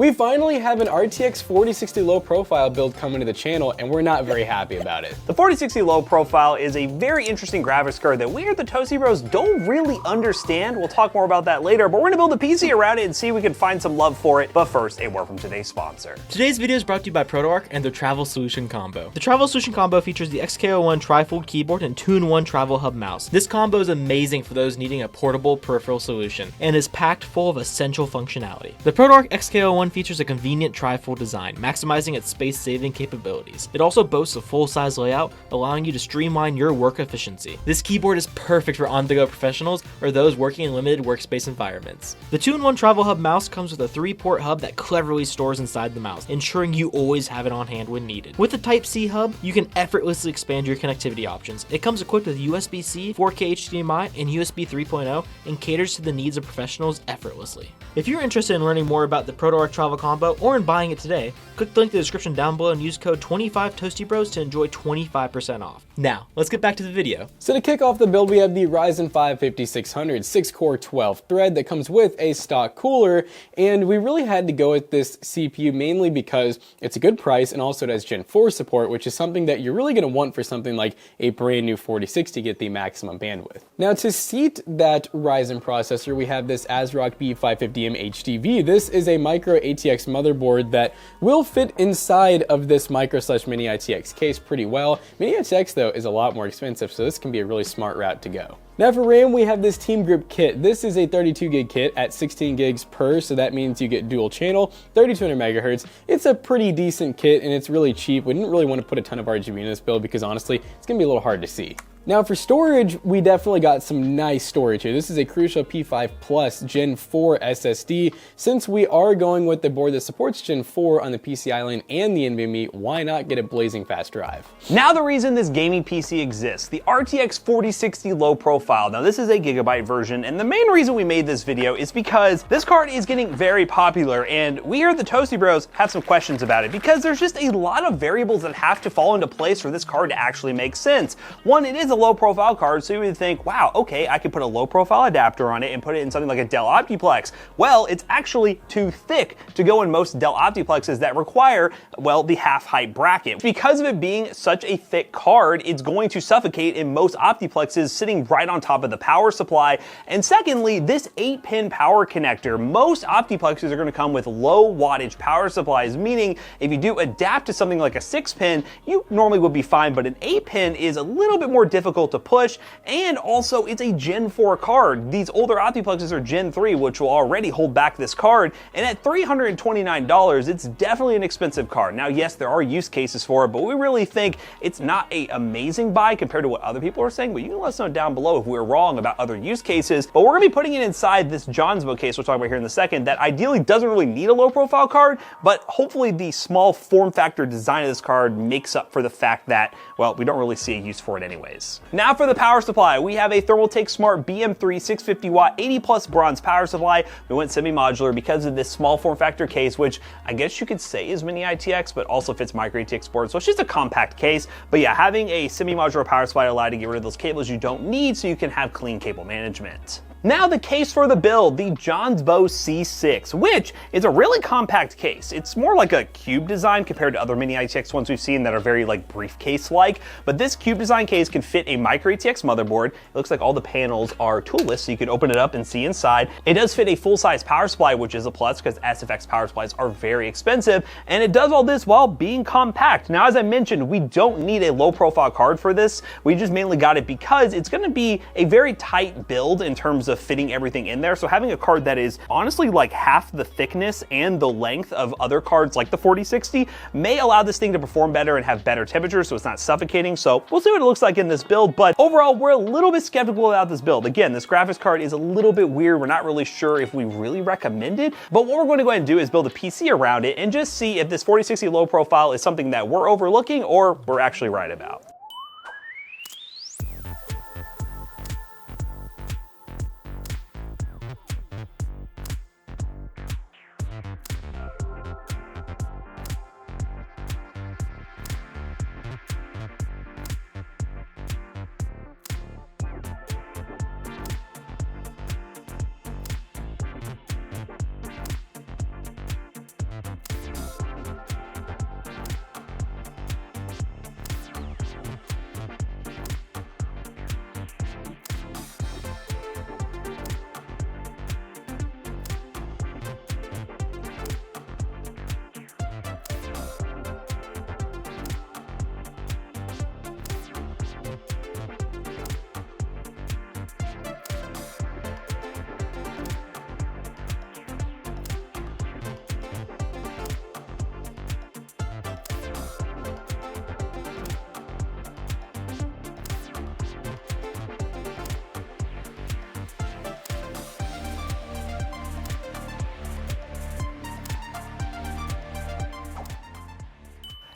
We finally have an RTX 4060 low profile build coming to the channel, and we're not very happy about it. The 4060 low profile is a very interesting graphics card that we at the Toasty Bros don't really understand. We'll talk more about that later, but we're gonna build a PC around it and see if we can find some love for it. But first, a word from today's sponsor. Today's video is brought to you by ProtoArch and their Travel Solution Combo. The Travel Solution Combo features the XK01 Trifold keyboard and 2-in-1 Travel Hub mouse. This combo is amazing for those needing a portable peripheral solution and is packed full of essential functionality. The ProtoArch XK01 features a convenient trifold design, maximizing its space-saving capabilities. It also boasts a full-size layout, allowing you to streamline your work efficiency. This keyboard is perfect for on-the-go professionals or those working in limited workspace environments. The 2-in-1 Travel Hub mouse comes with a 3-port hub that cleverly stores inside the mouse, ensuring you always have it on hand when needed. With the Type-C hub, you can effortlessly expand your connectivity options. It comes equipped with USB-C, 4K HDMI, and USB 3.0, and caters to the needs of professionals effortlessly. If you're interested in learning more about the ProtoArch Travel Combo or in buying it today, click the link in the description down below and use code 25ToastyBros to enjoy 25% off. Now, let's get back to the video. So to kick off the build, we have the Ryzen 5 5600 6-core 12-thread that comes with a stock cooler, and we really had to go with this CPU mainly because it's a good price and also it has Gen 4 support, which is something that you're really going to want for something like a brand new 4060 to get the maximum bandwidth. Now to seat that Ryzen processor, we have this ASRock B550M-HDV. This is a micro ATX motherboard that will fit inside of this micro/mini ITX case pretty well. Mini ITX though is a lot more expensive, so this can be a really smart route to go. Now for RAM, we have this Team Group kit. This is a 32 gig kit at 16 gigs per, so that means you get dual channel, 3200 megahertz. It's a pretty decent kit and it's really cheap. We didn't really want to put a ton of RGB in this build because honestly, it's gonna be a little hard to see. Now for storage, we definitely got some nice storage here. This is a Crucial P5 Plus Gen 4 SSD. Since we are going with the board that supports Gen 4 on the PCI lane and the NVMe, why not get a blazing fast drive? Now the reason this gaming PC exists, the RTX 4060 low profile. Now this is a gigabyte version, and the main reason we made this video is because this card is getting very popular, and we here at the Toasty Bros have some questions about it because there's just a lot of variables that have to fall into place for this card to actually make sense. One, it is a low profile card, so you would think, wow, okay, I could put a low profile adapter on it and put it in something like a Dell Optiplex. Well, it's actually too thick to go in most Dell Optiplexes that require, well, the half height bracket. Because of it being such a thick card, it's going to suffocate in most Optiplexes sitting right on top of the power supply. And secondly, this 8-pin power connector, most Optiplexes are going to come with low wattage power supplies, meaning if you do adapt to something like a 6-pin, you normally would be fine, but an 8-pin is a little bit more difficult to push, and also it's a Gen 4 card. These older Optiplexes are Gen 3, which will already hold back this card, and at $329, it's definitely an expensive card. Now, yes, there are use cases for it, but we really think it's not an amazing buy compared to what other people are saying, but you can let us know down below if we're wrong about other use cases. But we're gonna be putting it inside this Jonsbo case we'll talk about here in a second that ideally doesn't really need a low profile card, but hopefully the small form factor design of this card makes up for the fact that, well, we don't really see a use for it anyways. Now for the power supply, we have a Thermaltake Smart BM3 650 watt 80 plus bronze power supply. We went semi-modular because of this small form factor case, which I guess you could say is mini ITX, but also fits micro ATX board. So it's just a compact case. But yeah, having a semi-modular power supply allowed to get rid of those cables you don't need so you can have clean cable management. Now the case for the build, the Jonsbo C6, which is a really compact case. It's more like a cube design compared to other mini ITX ones we've seen that are very like briefcase-like, but this cube design case can fit a micro ATX motherboard. It looks like all the panels are toolless, so you can open it up and see inside. It does fit a full-size power supply, which is a plus because SFX power supplies are very expensive, and it does all this while being compact. Now, as I mentioned, we don't need a low-profile card for this. We just mainly got it because it's gonna be a very tight build in terms of fitting everything in there. So having a card that is honestly like half the thickness and the length of other cards like the 4060 may allow this thing to perform better and have better temperatures so it's not suffocating. So we'll see what it looks like in this build, but overall we're a little bit skeptical about this build. Again, this graphics card is a little bit weird. We're not really sure if we really recommend it, but what we're going to go ahead and do is build a PC around it and just see if this 4060 low profile is something that we're overlooking or we're actually right about.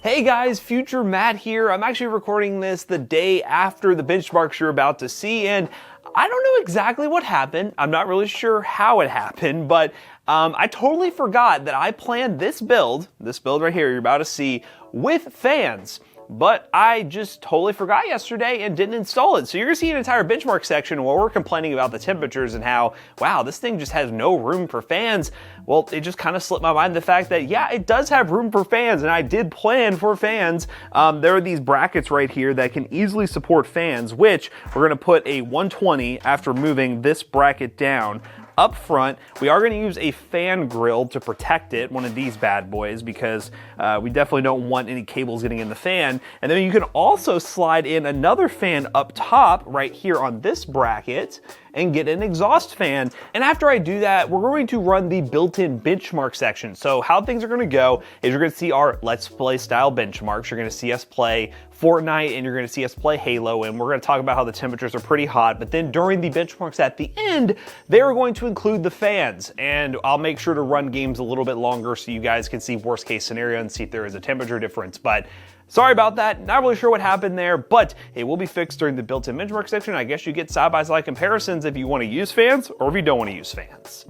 Hey guys, Future Matt here. I'm actually recording this the day after the benchmarks you're about to see, and I don't know exactly what happened. I'm not really sure how it happened, but I totally forgot that I planned this build right here you're about to see, with fans. But I just totally forgot yesterday and didn't install it. So you're gonna see an entire benchmark section where we're complaining about the temperatures and how, wow, this thing just has no room for fans. Well, it just kind of slipped my mind the fact that, yeah, it does have room for fans, and I did plan for fans. There are these brackets right here that can easily support fans, which we're gonna put a 120 after moving this bracket down. Up front, we are going to use a fan grill to protect it, one of these bad boys, because we definitely don't want any cables getting in the fan. And then you can also slide in another fan up top right here on this bracket and get an exhaust fan. And after I do that, we're going to run the built-in benchmark section. So how things are going to go is you're going to see our Let's Play style benchmarks. You're going to see us play Fortnite, and you're going to see us play Halo, and we're going to talk about how the temperatures are pretty hot. But then during the benchmarks at the end, they're going to include the fans, and I'll make sure to run games a little bit longer so you guys can see worst case scenario and see if there is a temperature difference. But sorry about that, not really sure what happened there, but it will be fixed during the built-in benchmark section. I guess you get side-by-side comparisons if you want to use fans or if you don't want to use fans.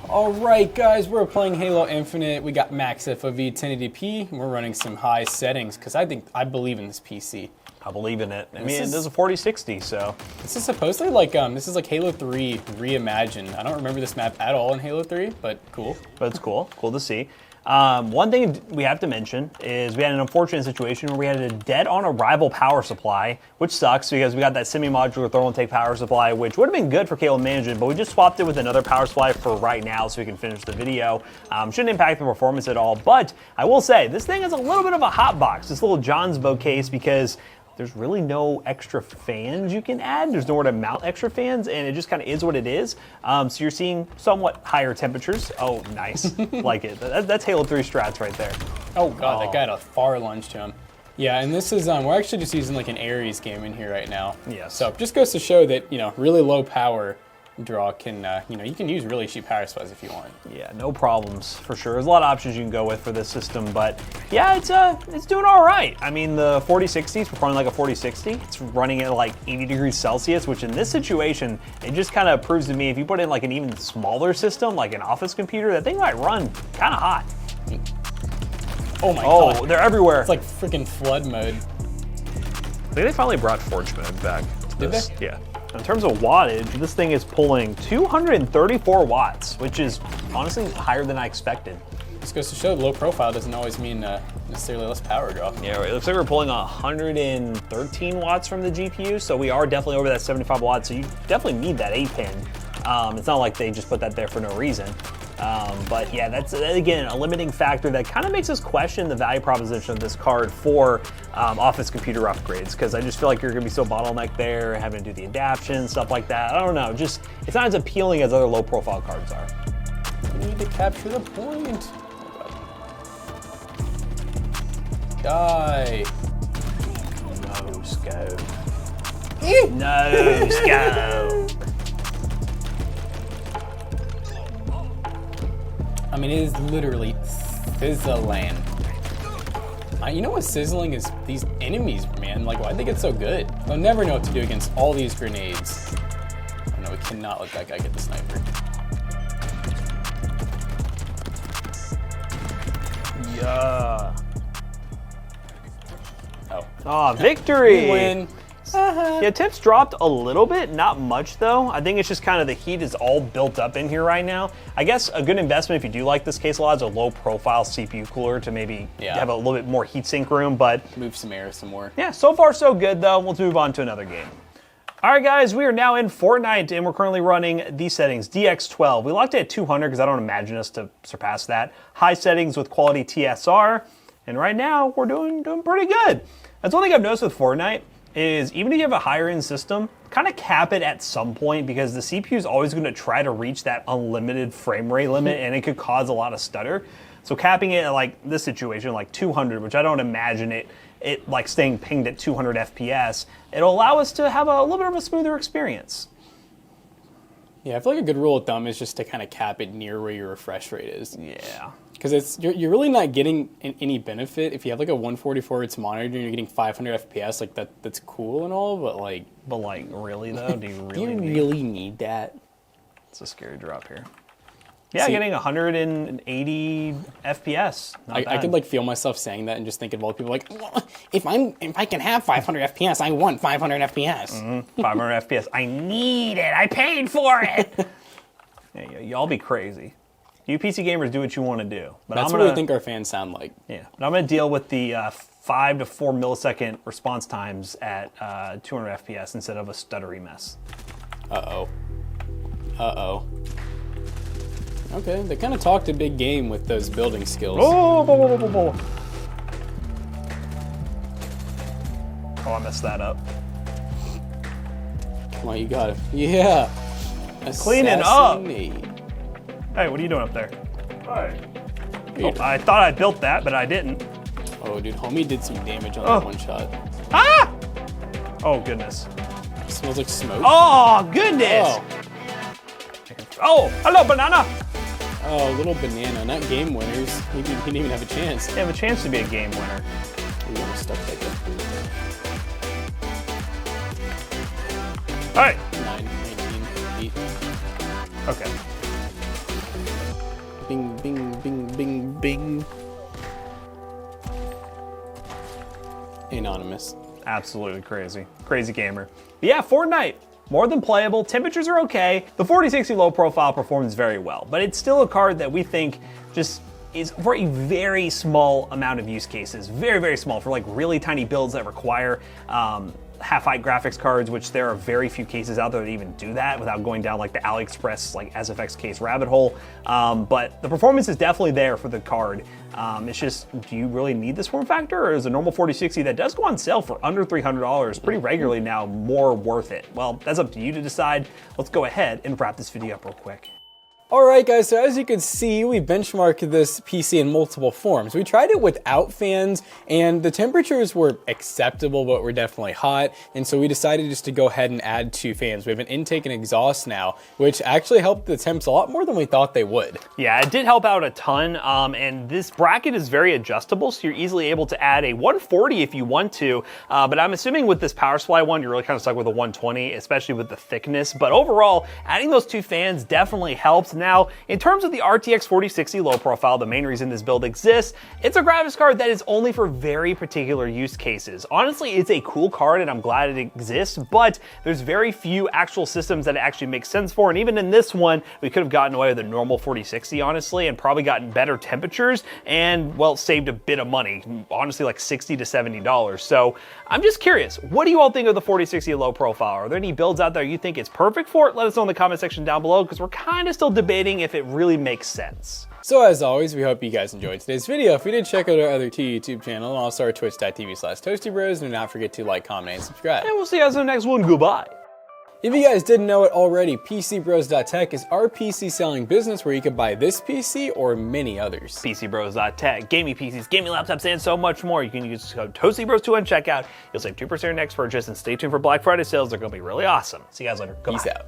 All right, guys, we're playing Halo Infinite. We got max FOV 1080p, and we're running some high settings because I believe in this PC. I believe in it. I mean, this is a 4060, so. This is supposedly like this is like Halo 3 reimagined. I don't remember this map at all in Halo 3, but cool. But it's cool. Cool to see. One thing we have to mention is we had an unfortunate situation where we had a dead on arrival power supply, which sucks because we got that semi-modular Thermaltake power supply, which would have been good for cable management, but we just swapped it with another power supply for right now so we can finish the video. Shouldn't impact the performance at all, but I will say this thing is a little bit of a hot box, this little Jonsbo case, because there's really no extra fans you can add. There's nowhere to mount extra fans, and it just kind of is what it is. So you're seeing somewhat higher temperatures. Oh, nice. Like it. That's Halo 3 strats right there. Oh, God, that guy had a far lunge to him. Yeah, and this is, we're actually just using like an Ares game in here right now. Yes. So just goes to show that, really low power draw can, you can use really cheap power supplies if you want. Yeah, no problems for sure. There's a lot of options you can go with for this system, but yeah, it's doing all right. I mean, the 4060s, we're running like a 4060. It's running at like 80 degrees Celsius, which in this situation, it just kind of proves to me if you put in like an even smaller system, like an office computer, that thing might run kind of hot. Oh my God. Oh, they're everywhere. It's like freaking flood mode. I think they finally brought Forge mode back. Did they? Yeah. In terms of wattage, this thing is pulling 234 watts, which is honestly higher than I expected. This goes to show low profile doesn't always mean necessarily less power draw. Yeah, it looks like we're pulling 113 watts from the GPU, so we are definitely over that 75 watts, so you definitely need that 8-pin. It's not like they just put that there for no reason. But yeah, that's, again, a limiting factor that kind of makes us question the value proposition of this card for office computer upgrades, because I just feel like you're going to be so bottlenecked there, having to do the adaption, stuff like that. I don't know, just, it's not as appealing as other low-profile cards are. We need to capture the point. Die. No scope. No scope. I mean, it is literally sizzling. You know what sizzling is? These enemies, man. Like, why'd they get so good? They'll never know what to do against all these grenades. Oh no, we cannot let that guy get the sniper. Yeah. Oh. Oh, victory! We win. Yeah, temps dropped a little bit, not much though. I think it's just kind of the heat is all built up in here right now. I guess a good investment if you do like this case a lot is a low profile CPU cooler to maybe have a little bit more heatsink room, but move some air some more. Yeah, so far so good though. Let's move on to another game. All right, guys, we are now in Fortnite, and we're currently running these settings, DX12. We locked it at 200 because I don't imagine us to surpass that. High settings with quality TSR, and right now we're doing pretty good. That's one thing I've noticed with Fortnite is even if you have a higher end system, kind of cap it at some point because the CPU is always going to try to reach that unlimited frame rate limit, and it could cause a lot of stutter. So capping it at like this situation, like 200, which I don't imagine it like staying pinged at 200 FPS, it'll allow us to have a little bit of a smoother experience. Yeah, I feel like a good rule of thumb is just to kind of cap it near where your refresh rate is. Yeah. Because you're really not getting any benefit if you have like a 144 Hz monitor and you're getting 500 FPS. Like that's cool and all, but like really though, do you really really need that? It's a scary drop here. Yeah, getting 180 FPS. I could like feel myself saying that and just think of all the people like, well, if I can have 500 FPS, I want 500 FPS. 500 FPS. I need it. I paid for it. Yeah, y'all be crazy. You PC gamers do what you want to do. But That's what I think our fans sound like. Yeah, but I'm going to deal with the 5 to 4 millisecond response times at 200 FPS instead of a stuttery mess. Uh-oh. Uh-oh. Okay, they kind of talked a big game with those building skills. Oh, I messed that up. Come on, you got it. Yeah. Cleaning up. Hey, what are you doing up there? Hi. Oh, I thought I built that, but I didn't. Oh, dude, homie did some damage on that one shot. Ah! Oh, goodness. It smells like smoke. Oh, goodness! Oh, hello, banana! Oh, little banana, not game winners. He didn't even have a chance. They have a chance to be a game winner. Ooh, I'm stuck like that. All right. 9, 19, 8. Okay. Bing, bing, bing, bing, bing. Anonymous. Absolutely crazy. Crazy gamer. But yeah, Fortnite. More than playable, temperatures are okay. The 4060 low profile performs very well, but it's still a card that we think just is for a very small amount of use cases. Very, very small for like really tiny builds that require half-height graphics cards, which there are very few cases out there that even do that without going down like the AliExpress, like SFX case rabbit hole. But the performance is definitely there for the card. It's just, do you really need this form factor, or is a normal 4060 that does go on sale for under $300 pretty regularly now more worth it? Well, that's up to you to decide. Let's go ahead and wrap this video up real quick. Alright guys, so as you can see, we benchmarked this PC in multiple forms. We tried it without fans, and the temperatures were acceptable, but were definitely hot, and so we decided just to go ahead and add 2 fans. We have an intake and exhaust now, which actually helped the temps a lot more than we thought they would. Yeah, it did help out a ton, and this bracket is very adjustable, so you're easily able to add a 140 if you want to, but I'm assuming with this power supply one, you're really kind of stuck with a 120, especially with the thickness, but overall, adding those 2 fans definitely helps. Now, in terms of the RTX 4060 low profile, the main reason this build exists, it's a graphics card that is only for very particular use cases. Honestly, it's a cool card and I'm glad it exists, but there's very few actual systems that it actually makes sense for, and even in this one, we could have gotten away with a normal 4060, honestly, and probably gotten better temperatures and, well, saved a bit of money, honestly, like $60 to $70. So I'm just curious, what do you all think of the 4060 low profile? Are there any builds out there you think it's perfect for? Let us know in the comment section down below, because we're kind of still debating if it really makes sense. So as always, we hope you guys enjoyed today's video. If you did, check out our other 2 YouTube channel and also our twitch.tv/ToastyBros, and do not forget to like, comment, and subscribe. And we'll see you guys in the next one. Goodbye. If you guys didn't know it already, PCBros.tech is our PC selling business where you can buy this PC or many others. PCBros.tech, gaming PCs, gaming laptops, and so much more. You can use code ToastyBros2 on checkout. You'll save 2% on your next purchase, and stay tuned for Black Friday sales. They're going to be really awesome. See you guys later. Goodbye. Peace out.